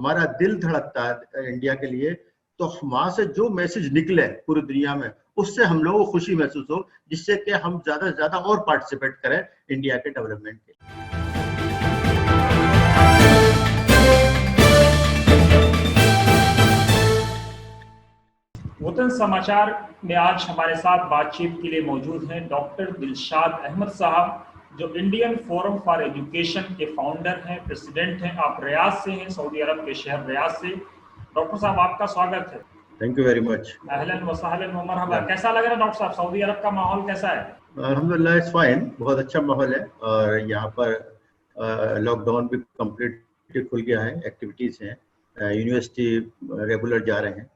हमारा दिल धड़कता है इंडिया के लिए, तो वहां से जो मैसेज निकले पूरी दुनिया में, उससे हम लोगों को खुशी महसूस हो, जिससे कि हम ज्यादा से ज्यादा और पार्टिसिपेट करें इंडिया के डेवलपमेंट के। वतन समाचार में आज हमारे साथ बातचीत के लिए मौजूद हैं डॉक्टर दिलशाद अहमद साहब, जो इंडियन फोरम फॉर एजुकेशन के फाउंडर हैं, प्रेसिडेंट हैं। आप रियाद से हैं, सऊदी अरब के शहर रियाद से। डॉक्टर साहब, आपका स्वागत है। Thank you very much. अहलन व सहलन व मरहबा। कैसा लग रहा है डॉक्टर साहब, सऊदी अरब का माहौल कैसा है? अल्हम्दुलिल्लाह इट्स फाइन, बहुत अच्छा माहौल है। और यहाँ पर लॉकडाउन भी कम्प्लीटली खुल गया है, एक्टिविटीज हैं, यूनिवर्सिटी रेगुलर जा रहे हैं,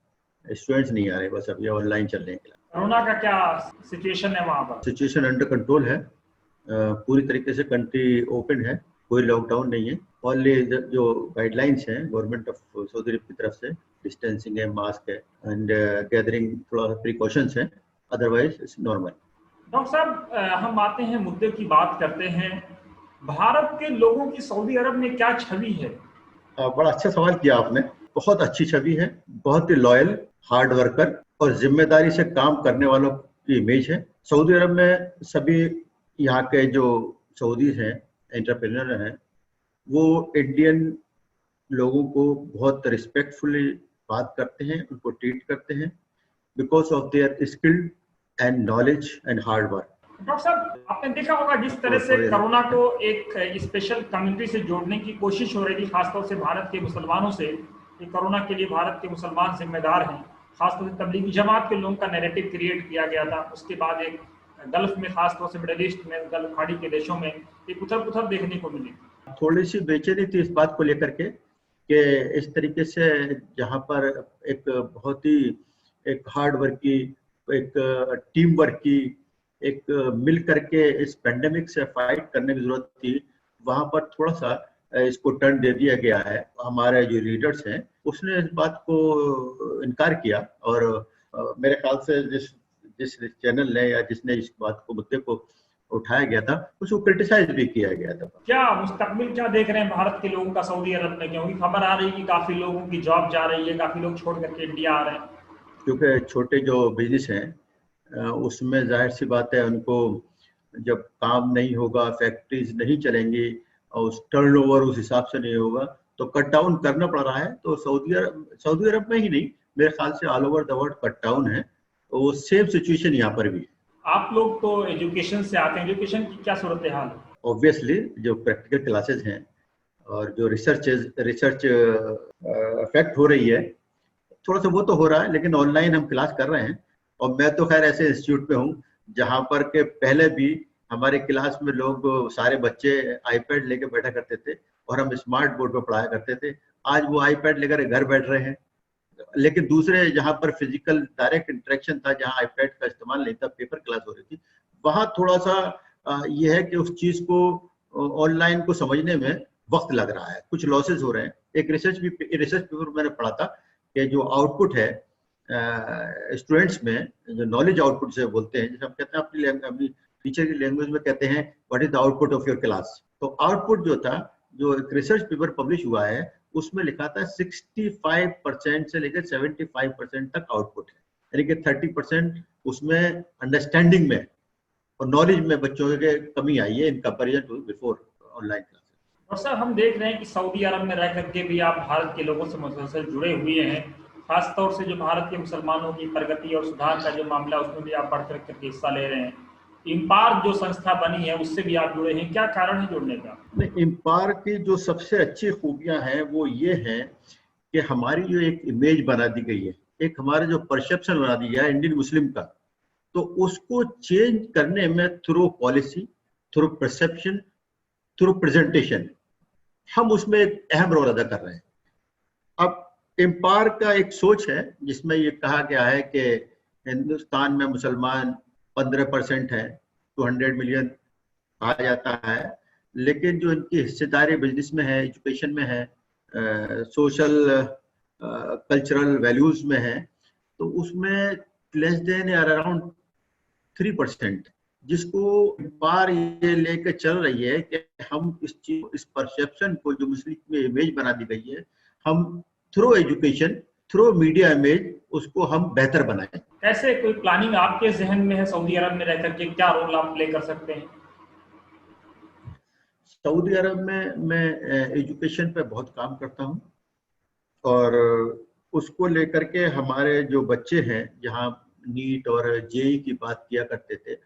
स्टूडेंट्स नहीं आ रहे, बस अब ये ऑनलाइन चल रहे हैं। कोरोना का क्या सिचुएशन है वहाँ पर? सिचुएशन अंडर कंट्रोल है, पूरी तरीके से कंट्री ओपन है, कोई लॉकडाउन नहीं है। ओनली जो गाइडलाइंस हैं गवर्नमेंट ऑफ सऊदी अरब की तरफ से, डिस्टेंसिंग है, मास्क है एंड गैदरिंग, थोड़ा प्रिकॉशंस हैं, अदरवाइज इट्स नॉर्मल। डॉक्टर साहब, हम आते हैं मुद्दे की बात करते हैं। भारत के लोगों की सऊदी अरब में क्या छवि है? बड़ा अच्छा सवाल किया आपने। बहुत अच्छी छवि है, बहुत ही लॉयल, हार्ड वर्कर और जिम्मेदारी से काम करने वालों की इमेज है। सऊदी अरब में सभी यहाँ के जो सऊदीज हैं, एंटरप्रेन्योर हैं, वो इंडियन लोगों को बहुत रिस्पेक्टफुली बात करते हैं, उनको ट्रीट करते हैं because of their skilled and knowledge and hard work. Doctor साहब, आपने देखा होगा जिस तरह से कोरोना को एक स्पेशल कम्युनिटी से जोड़ने की कोशिश हो रही थी, खासतौर से भारत के मुसलमानों से, कि कोरोना के लिए भारत के मुसलमान जिम्मेदार हैं। खासतौर से तबलीगी जमात के लोगों का नैरेटिव क्रिएट किया गया था। उसके बाद एक गल्फ में, खासतौर से मिडिल ईस्ट में, गल्फ खाड़ी के देशों में एक उथल पुथल देखने को मिली। थोड़ी सी बेचैनी थी इस बात को लेकर के कि इस तरीके से जहाँ पर एक बहुत ही एक हार्ड वर्क की, एक टीम वर्क की, एक मिल करके इस पेंडेमिक से फाइट करने की जरूरत थी, वहां पर थोड़ा सा इसको टर्न दे दिया गया है। हमारे जो लीडर्स हैं उसने इस बात को इनकार किया, और मेरे ख्याल से जिस चैनल ने या जिसने इस बात को, मुद्दे को उठाया गया था, उसको क्रिटिसाइज भी किया गया था। क्या मुस्तकबिल क्या देख रहे हैं भारत के लोगों का सऊदी अरब में? क्योंकि खबर आ रही है कि काफी लोगों की जॉब जा रही है, काफी लोग छोड़ करके इंडिया आ रहे हैं। क्योंकि छोटे जो बिजनेस हैं उसमें जाहिर सी बात है, उनको जब काम नहीं होगा, फैक्ट्रीज नहीं चलेंगी और टर्नओवर उस हिसाब से नहीं होगा, तो कट डाउन करना पड़ रहा है। तो सऊदी अरब में ही नहीं, मेरे ख्याल से all over the world cut down है। तो वो सेम सिचुएशन यहाँ पर भी है। आप लोग तो एजुकेशन से आते हैं, एजुकेशन की क्या सूरत हाल है? ऑब्वियसली जो प्रैक्टिकल क्लासेस हैं और जो रिसर्च अफेक्ट हो रही है, थोड़ा सा वो तो हो रहा है, लेकिन ऑनलाइन हम क्लास कर रहे हैं। और मैं तो खैर ऐसे इंस्टीट्यूट पे हूँ जहाँ पर के पहले भी हमारे क्लास में लोग, सारे बच्चे आईपैड लेके बैठा करते थे और हम स्मार्ट बोर्ड पर पढ़ाया करते थे। आज वो आईपैड लेकर घर बैठ रहे हैं। लेकिन दूसरे जहाँ पर फिजिकल डायरेक्ट इंटरेक्शन था, जहाँ आईपैड का इस्तेमाल नहीं था, पेपर क्लास हो रही थी, वहाँ थोड़ा सा ये है कि उस चीज को ऑनलाइन को समझने में वक्त लग रहा है, कुछ लॉसेस हो रहे हैं। एक रिसर्च पेपर मैंने पढ़ा था कि जो आउटपुट है स्टूडेंट्स में, जो नॉलेज आउटपुट से बोलते हैं, जैसे हम कहते हैं अपनी टीचर की लैंग्वेज में कहते हैं what is the output of your class. तो आउटपुट जो था, जो एक रिसर्च पेपर पब्लिश हुआ है, उसमें लिखा था 65% से लेकर 75% तक आउटपुट है, यानी कि 30% उसमें अंडरस्टैंडिंग में और नॉलेज में बच्चों के कमी आई है in comparison to before online classes. और सर, हम देख रहे हैं कि सऊदी अरब में रह करके भी आप भारत के लोगों से मुसलसल जुड़े हुए हैं। खासतौर से जो भारत के मुसलमानों की प्रगति और सुधार का जो मामला, उसमें भी आप बढ़ करके हिस्सा ले रहे हैं। इम्पार्क जो संस्था बनी है, उससे भी आप जुड़े हैं, क्या कारण है जुड़ने का? इम्पार्क की जो सबसे अच्छी खूबियां हैं वो ये हैं कि हमारी जो एक इमेज बना दी गई है, एक हमारा जो परसेप्शन बना दिया है इंडियन मुस्लिम का, तो उसको चेंज करने में through policy, through perception, through presentation, हम उसमें एक अहम रोल अदा कर रहे हैं। अब इम्पार्क का एक सोच है जिसमें ये कहा गया है कि हिंदुस्तान में मुसलमान 15% है, 200 मिलियन कहा जाता है, लेकिन जो इनकी हिस्सेदारी बिजनेस में है, एजुकेशन में है, सोशल कल्चरल वैल्यूज में है, तो उसमें लेस देन या अराउंड 3%, जिसको बार ये लेके चल रही है कि हम इस परसेप्शन को, जो मुस्लिम में इमेज बना दी गई है, हम through education, through media image उसको हम बेहतर बनाएं। कैसे कोई प्लानिंग आपके जहन में है सऊदी अरब में रहकर के, क्या रोल आप प्ले कर सकते हैं? सऊदी अरब में मैं एजुकेशन पे बहुत काम करता हूँ और उसको लेकर के हमारे जो बच्चे हैं, जहाँ नीट और जेई की बात किया करते थे,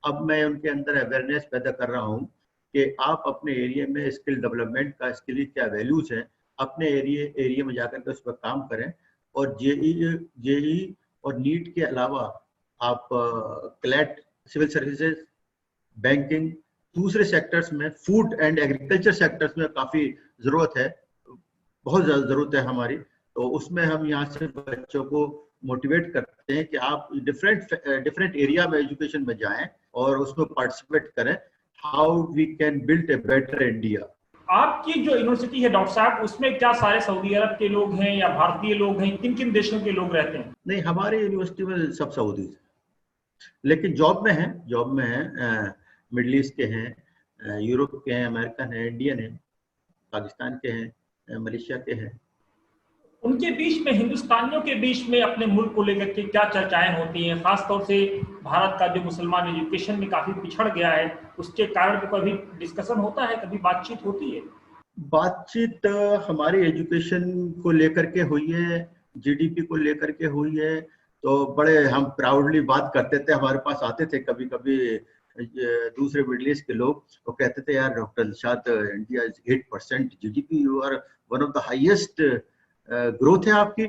अब मैं उनके अंदर अवेयरनेस पैदा कर रहा हूँ कि आप अपने एरिया में स्किल डेवलपमेंट का, इसके लिए क्या वैल्यूज हैं, अपने एरिया में जाकर के उस पर काम करें। और जेई और नीट के अलावा आप क्लैट, सिविल सर्विसेज, बैंकिंग, दूसरे सेक्टर्स में, फूड एंड एग्रीकल्चर सेक्टर्स में काफ़ी ज़रूरत है, बहुत ज़्यादा ज़रूरत है हमारी। तो उसमें हम यहाँ से बच्चों को मोटिवेट करते हैं कि आप डिफरेंट एरिया में एजुकेशन में जाएं और उसमें पार्टिसिपेट करें। How we can build a better India. आपकी जो यूनिवर्सिटी है डॉक्टर साहब, उसमें क्या सारे सऊदी अरब के लोग हैं या भारतीय लोग हैं? किन किन देशों के लोग रहते हैं? नहीं, हमारी यूनिवर्सिटी में सब सऊदी, लेकिन जॉब में है मिडल ईस्ट के हैं, यूरोप के हैं, अमेरिकन हैं, इंडियन हैं, पाकिस्तान के हैं, मलेशिया के हैं। उनके बीच में, हिंदुस्तानियों के बीच में अपने मुल्क को लेकर के क्या चर्चाएं होती हैं? खासतौर से भारत का जो मुसलमान एजुकेशन में काफी पिछड़ गया है, उसके कारण तो कभी डिस्कशन होता है, कभी बातचीत होती है? बातचीत हमारी एजुकेशन को लेकर के हुई है, जीडीपी को लेकर के हुई है, तो बड़े हम प्राउडली बात करते थे। हमारे पास आते थे कभी कभी दूसरे मिडिल ईस्ट के लोग, वो कहते थे यार doctor Dilshad, India is 8% GDP, you are one of the highest growth है आपकी।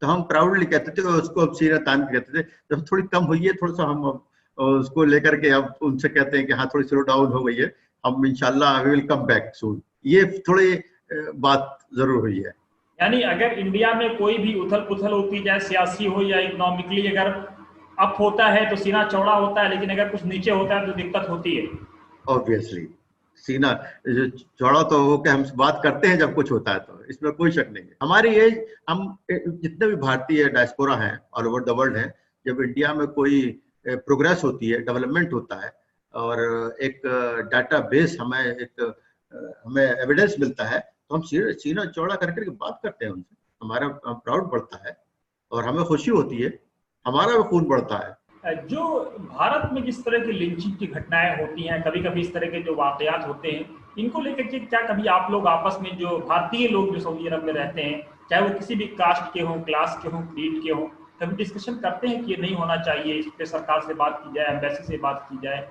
तो हम प्राउडली कहते थे, उसको अब सीना तान के कहते थे। जब थोड़ी कम हुई है, थोड़ा सा हम उसको लेकर के अब उनसे कहते हैं कि हाँ थोड़ी स्लो डाउन हो गई है, हम इंशाल्लाह we will come back soon. ये थोड़ी बात जरूर हुई है। यानी अगर इंडिया में कोई भी उथल पुथल होती है, सियासी हो या इकोनॉमिकली, अगर अप होता है तो सीना चौड़ा होता है, लेकिन अगर कुछ नीचे होता है तो दिक्कत होती है। ऑब्वियसली सीना चौड़ा तो हो के हम बात करते हैं जब कुछ होता है, तो इसमें कोई शक नहीं है। हमारी एज, हम जितने भी भारतीय डायस्पोरा हैं ऑल ओवर द वर्ल्ड हैं, जब इंडिया में कोई प्रोग्रेस होती है, डेवलपमेंट होता है और एक डाटा बेस हमें एविडेंस मिलता है, तो हम सीना चौड़ा करके बात करते हैं उनसे। हमारा प्राउड बढ़ता है और हमें खुशी होती है, हमारा भी खून बढ़ता है। जो भारत में जिस तरह की लिंचिंग की घटनाएं होती हैं, कभी कभी इस तरह के जो वाकयात होते हैं, इनको लेकर के क्या कभी आप लोग आपस में, जो भारतीय लोग जो सऊदी अरब में रहते हैं, चाहे वो किसी भी कास्ट के हों, क्लास के हों, क्रीड के हों, कभी डिस्कशन करते हैं कि ये नहीं होना चाहिए, इस पे सरकार से बात की जाए, एम्बेसी से बात की जाए?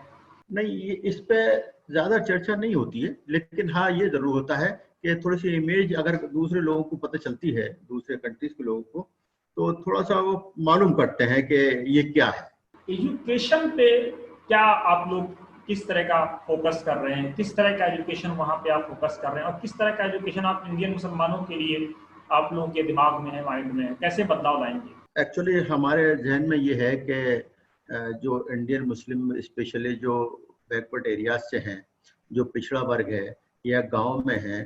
नहीं, इस पे ज्यादा चर्चा नहीं होती है, लेकिन हाँ ये जरूर होता है कि थोड़ी सी इमेज अगर दूसरे लोगों को पता चलती है, दूसरे कंट्रीज के लोगों को, तो थोड़ा सा वो मालूम करते हैं कि ये क्या है। एजुकेशन पे क्या आप लोग किस तरह का फोकस कर रहे हैं? किस तरह का एजुकेशन वहाँ पे आप फोकस कर रहे हैं, और किस तरह का एजुकेशन आप इंडियन मुसलमानों के लिए आप लोगों के दिमाग में है, माइंड में है? कैसे बदलाव लाएंगे? एक्चुअली हमारे जहन में ये है कि जो इंडियन मुस्लिम, स्पेशली जो बैकवर्ड एरियाज से हैं, जो पिछड़ा वर्ग है या गांव में है,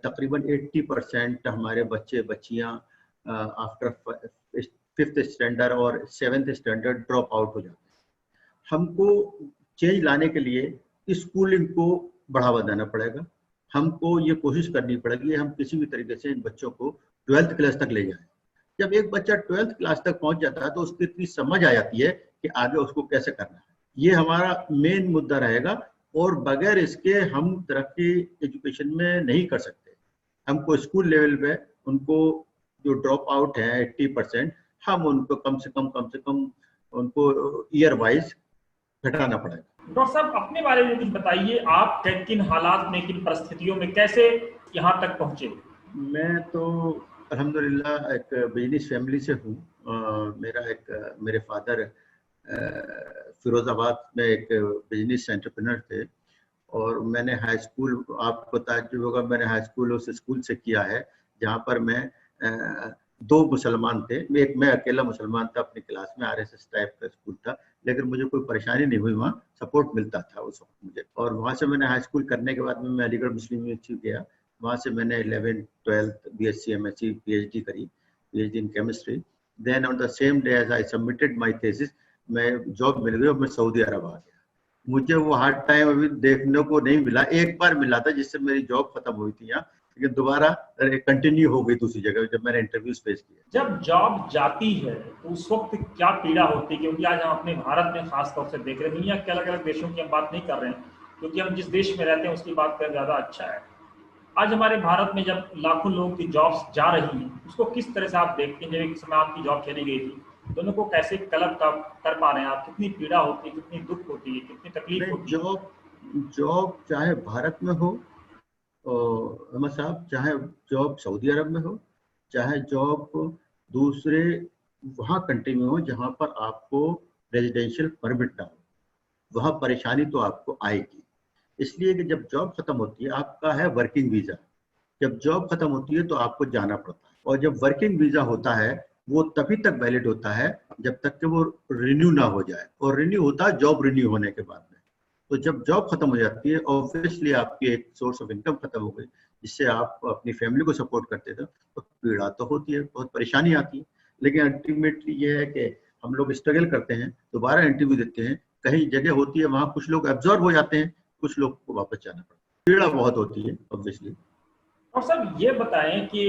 तकरीबन 80% हमारे बच्चे बच्चियां आफ्टर 5th स्टैंडर्ड और 7th स्टैंडर्ड ड्रॉप आउट हो जाते हैं। हमको चेंज लाने के लिए स्कूलिंग को बढ़ावा देना पड़ेगा। हमको ये कोशिश करनी पड़ेगी हम किसी भी तरीके से इन बच्चों को 12th क्लास तक ले जाएं। जब एक बच्चा 12th क्लास तक पहुंच जाता है तो उसकी इतनी समझ आ जाती है कि आगे उसको कैसे करना है। ये हमारा मेन मुद्दा रहेगा, और बगैर इसके हम तरक्की एजुकेशन में नहीं कर सकते। हमको स्कूल लेवल पे उनको जो ड्रॉप आउट है 80%, हम उनको कम से कम उनको ईयर वाइज घटाना पड़ेगा। डॉक्टर साहब, अपने बारे में कुछ बताइए, आप किन हालात में, किन परिस्थितियों में कैसे यहाँ तक पहुंचे? मैं तो अल्हम्दुलिल्लाह एक बिजनेस फैमिली से हूँ। मेरे फादर फिरोजाबाद में एक बिजनेस एंटरप्रेन्योर थे, और मैंने हाई स्कूल, आपको ताज्जुब होगा, मैंने हाई स्कूल उस स्कूल से किया है जहाँ पर मैं 2 मुसलमान थे, मैं अकेला मुसलमान था अपनी क्लास में। आरएसएस टाइप का स्कूल था, लेकिन मुझे कोई परेशानी नहीं हुई, वहाँ सपोर्ट मिलता था उस वक्त मुझे। और वहाँ से मैंने हाई स्कूल करने के बाद में मैं अलीगढ़ मुस्लिम यूनिवर्सिटी गया। वहाँ से मैंने 11th 12th BSc MSc PhD करी, PhD in chemistry. Then on the same day as I submitted my thesis, मैं जॉब मिल गई और मैं सऊदी अरब आ गया। मुझे वो हार्ड टाइम अभी देखने को नहीं मिला, एक बार मिला था जिससे मेरी जॉब खत्म हुई थी यहाँ, लेकिन दोबारा कंटिन्यू हो गई दूसरी जगह जब मैंने इंटरव्यूज फेस किया। जब जॉब जाती है तो उस वक्त क्या पीड़ा होती है? क्योंकि आज हम अपने भारत में खास तौर से देख रहे हैं, दुनिया के अलग अलग देशों की हम बात नहीं कर रहे हैं क्योंकि हम जिस देश में रहते हैं उसकी बात करें ज़्यादा अच्छा है। आज हमारे भारत में जब लाखों लोगों की जॉब्स जा रही हैं, उसको किस तरह से आप देखते हैं? जब एक समय आपकी जॉब चली गई थी, दोनों को कैसे कलब कर पा रहे हैं आप? कितनी पीड़ा होती है, कितनी दुख होती है, कितनी तकलीफ होती है? जॉब चाहे भारत में हो अहमद साहब, चाहे जॉब सऊदी अरब में हो, चाहे जॉब दूसरे वहाँ कंट्री में हो जहाँ पर आपको रेजिडेंशियल परमिट ना हो, वहाँ परेशानी तो आपको आएगी। इसलिए कि जब जॉब खत्म होती है, आपका है वर्किंग वीजा, जब जॉब खत्म होती है तो आपको जाना पड़ता है, और जब वर्किंग वीजा होता है वो तभी तक वैलिड होता है जब तक कि वो रिन्यू ना हो जाए, और रिन्यू होता है जॉब रिन्यू होने के बाद में। तो जब जॉब खत्म हो जाती है, ऑब्वियसली आपकी एक सोर्स ऑफ इनकम खत्म हो गई जिससे आप अपनी फैमिली को सपोर्ट करते थे, तो पीड़ा तो होती है, बहुत परेशानी आती है। लेकिन अल्टीमेटली ये है कि हम लोग स्ट्रगल करते हैं, दोबारा इंटरव्यू देते हैं, कहीं जगह होती है वहाँ कुछ लोग एब्जॉर्ब हो जाते हैं, कुछ लोग को वापस जाना पड़ता है, पीड़ा बहुत होती है ऑब्वियसली। और सर ये बताएं कि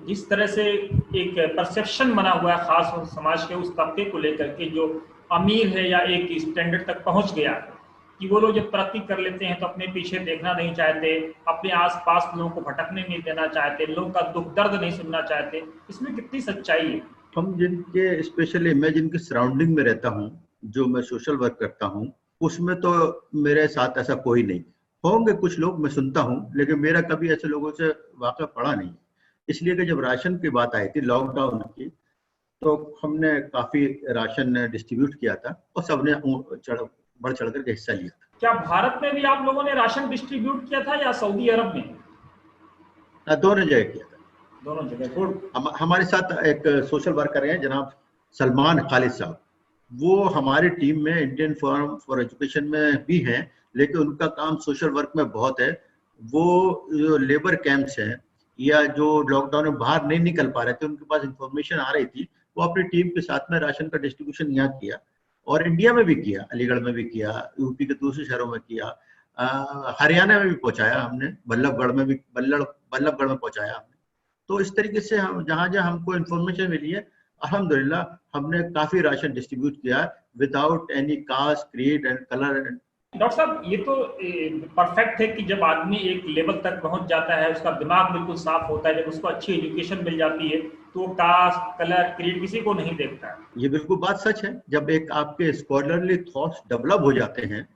जिस तरह से एक परसेप्शन बना हुआ है खास समाज के उस तबके को लेकर के जो अमीर है या एक स्टैंडर्ड तक पहुंच गया है, कि वो लोग जब तरक्की कर लेते हैं तो अपने पीछे देखना नहीं चाहते, अपने आसपास लोगों को भटकने नहीं देना चाहते, लोगों का दुख दर्द नहीं सुनना चाहते, इसमें कितनी सच्चाई है? हम जिनके स्पेशली मैं जिनकी सराउंडिंग में रहता हूँ, जो मैं सोशल वर्क करता हूँ, उसमें तो मेरे साथ ऐसा कोई नहीं। होंगे कुछ लोग, मैं सुनता हूँ, लेकिन मेरा कभी ऐसे लोगों से वाक़या पड़ा नहीं। इसलिए कि जब राशन की बात आई थी लॉकडाउन की, तो हमने काफ़ी राशन डिस्ट्रीब्यूट किया था और सबने बढ़ चढ़ कर के हिस्सा लिया था। क्या भारत में भी आप लोगों ने राशन डिस्ट्रीब्यूट किया था या सऊदी अरब में? दोनों जगह किया था। दोनों जगह। हमारे साथ एक सोशल वर्कर हैं जनाब सलमान खालिद साहब, वो हमारी टीम में इंडियन फोरम फॉर एजुकेशन में भी हैं, लेकिन उनका काम सोशल वर्क में बहुत है। वो जो लेबर कैंप्स हैं या जो लॉकडाउन में बाहर नहीं निकल पा रहे थे, उनके पास इंफॉर्मेशन आ रही थी, वो अपनी टीम के साथ में राशन का डिस्ट्रीब्यूशन यहाँ किया और इंडिया में भी किया, अलीगढ़ में भी किया, यूपी के दूसरे शहरों में किया, हरियाणा में भी पहुंचाया हमने, बल्लभगढ़ में पहुंचाया हमने। तो इस तरीके से हम जहाँ जहाँ हमको इन्फॉर्मेशन मिली है, अल्हम्दुलिल्लाह हमने काफी राशन डिस्ट्रीब्यूट किया without any caste, creed and colour. Doctor साहब ये तो परफेक्ट है कि जब आदमी एक लेवल तक पहुंच जाता है, उसका दिमाग बिल्कुल साफ होता है, जब उसको अच्छी एजुकेशन मिल जाती है तो कास्ट, कलर, क्रीड किसी को नहीं देखता है। ये बिल्कुल बात सच है। जब एक आपके स्कॉलरली थॉट्स डेवलप हो जाते हैं,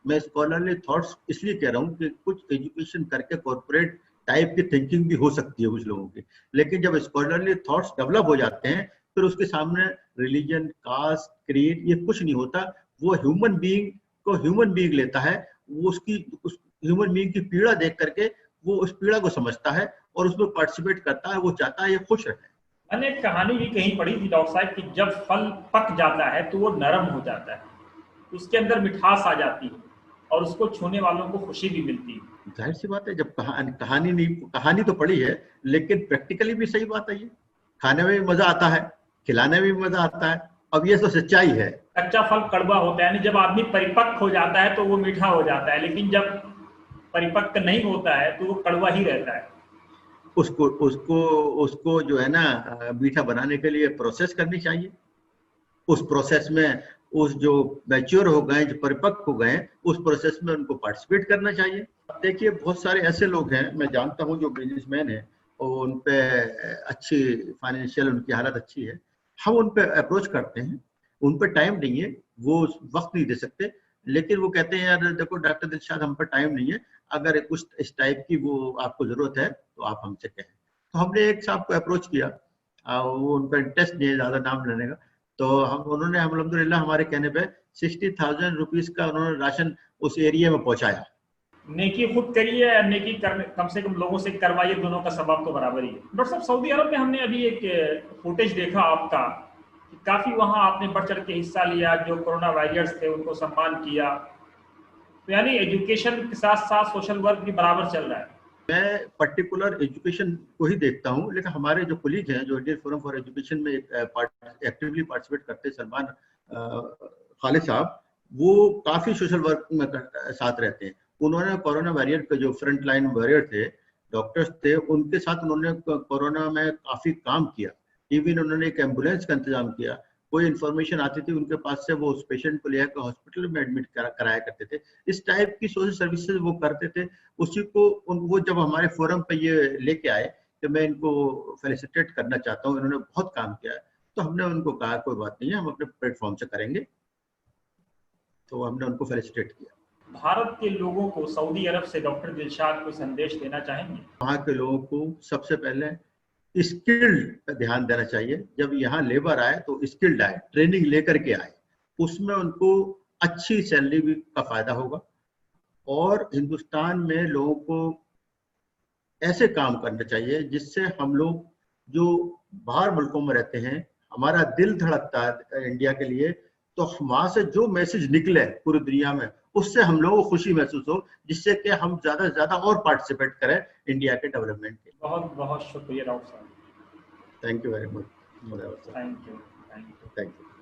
मैं स्कॉलरली थॉट्स इसलिए कह रहा हूँ कि कुछ एजुकेशन करके कॉर्पोरेट टाइप की थिंकिंग भी हो सकती है कुछ लोगों की, लेकिन जब स्कॉलरली थॉट्स डेवलप हो जाते हैं फिर उसके सामने रिलीजन, कास्ट, क्रीड ये कुछ नहीं होता। वो ह्यूमन बीइंग को ह्यूमन बीइंग लेता है, वो उस ह्यूमन बीइंग की पीड़ा देख करके वो उस पीड़ा को समझता है और उसमें पार्टिसिपेट करता है, वो चाहता है ये खुश रहे। मैंने एक कहानी भी कहीं पढ़ी थी डॉक्टर साहब कि जब फल पक जाता है तो वो नरम हो जाता है, उसके अंदर मिठास आ जाती है और उसको छूने वालों को खुशी भी मिलती है। जाहिर सी बात है, जब कहानी तो पढ़ी है, लेकिन प्रैक्टिकली भी सही बात है। ये खाने में भी मजा आता है, खिलाने में भी मजा आता है। अब ये तो सच्चाई है। कच्चा फल कड़वा होता है, यानी जब आदमी परिपक्व हो जाता है तो वो मीठा हो जाता है, लेकिन जब परिपक्व नहीं होता है तो वो कड़वा ही रहता है। उसको उसको उसको जो है ना मीठा बनाने के लिए प्रोसेस करनी चाहिए। उस प्रोसेस में उस जो मैच्योर हो गए, जो परिपक्व हो गए, उस प्रोसेस में उनको पार्टिसिपेट करना चाहिए। देखिए बहुत सारे ऐसे लोग हैं, मैं जानता हूँ जो बिजनेसमैन हैं और उन पे अच्छी फाइनेंशियल उनकी हालत अच्छी है, हम उन पे अप्रोच करते हैं, उन पे टाइम नहीं है, वो वक्त नहीं दे सकते, लेकिन वो कहते हैं यार देखो डॉक्टर दिलशाद हम पर टाइम नहीं है, अगर कुछ इस टाइप की वो आपको जरूरत है तो आप हमसे कहें। तो हमने एक साहब को अप्रोच किया, वो उनका इंटरेस्ट नहीं है ज्यादा नाम लेने का, तो उन्होंने अल्हम्दुलिल्लाह हमारे कहने पे 60,000 रुपीज का उन्होंने राशन उस एरिया में पहुंचाया। नेकी खुद करिए या नेकी करने कम से कम लोगों से करवाइए, दोनों का सबब तो बराबर ही है। डॉक्टर साहब सऊदी अरब में हमने अभी एक फुटेज देखा आपका कि काफी वहां आपने बढ़ चढ़ के हिस्सा लिया, जो कोरोना वॉरियर्स थे उनको सम्मान किया, तो यानी एजुकेशन के साथ साथ सोशल वर्क भी बराबर चल रहा है। मैं पर्टिकुलर एजुकेशन को ही देखता हूँ, लेकिन हमारे जो कोलीग हैं जो इंडियन फोरम फॉर एजुकेशन में एक्टिवली पार्टिसिपेट करते हैं, सलमान खालिद साहब, वो काफी सोशल वर्क में साथ रहते हैं। उन्होंने कोरोना वॉरियर के जो फ्रंट लाइन वॉरियर थे डॉक्टर्स थे, उनके साथ उन्होंने कोरोना में काफी काम किया। इवन उन्होंने एक एम्बुलेंस का इंतजाम किया। कोई इन्फॉर्मेशन आती थी उनके पास से, वो उस पेशेंट को लेकर हॉस्पिटल में एडमिट कराया करते थे। इस टाइप की सोशल सर्विसेज वो करते थे। उसी को वो जब हमारे फोरम पे ये लेके आए कि मैं इनको फेलिसिटेट करना चाहता हूँ, इन्होंने बहुत काम किया है, तो हमने उनको कहा कोई बात नहीं है, हम अपने प्लेटफॉर्म से करेंगे। तो हमने उनको फेलिसिटेट किया। भारत के लोगों को सऊदी अरब से डॉक्टर दिलशाद को संदेश देना चाहेंगे? वहाँ के लोगों को सबसे पहले स्किल्ड पे ध्यान देना चाहिए। जब यहाँ लेबर आए तो स्किल्ड आए, ट्रेनिंग लेकर के आए, उसमें उनको अच्छी सैलरी भी का फायदा होगा। और हिंदुस्तान में लोगों को ऐसे काम करना चाहिए जिससे हम लोग जो बाहर मुल्कों में रहते हैं, हमारा दिल धड़कता है इंडिया के लिए, तो वहां से जो मैसेज निकले पूरी दुनिया में, उससे हम लोगों को खुशी महसूस हो, जिससे कि हम ज्यादा से ज्यादा और पार्टिसिपेट करें इंडिया के डेवलपमेंट के। बहुत बहुत शुक्रिया डॉक्टर साहब। Thank you very much. Thank you. Thank you.